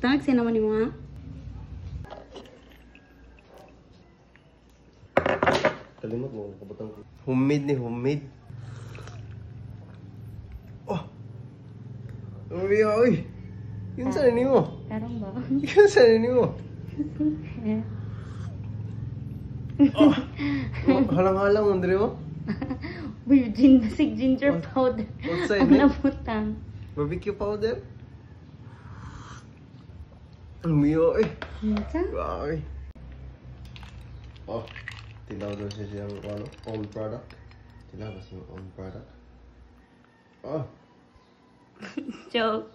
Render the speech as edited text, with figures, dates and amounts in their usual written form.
Tangag siya naman yung mga. Kalimot mo, kabutang ko. Homemade ni homemade. Oh! Uy, uy! Yun sa nini mo? Karong ba? Yun sa nini mo? Oh! Halang-halang mo, Andre mo? Uy, basig ginger powder. Outside Ang eh? nabutang. Barbecue powder? Umiyo eh. Ano sa? Grabe. Oh, tinawag daw siya siyang ano, own product. Tinawag siya own product. Oh. Joke.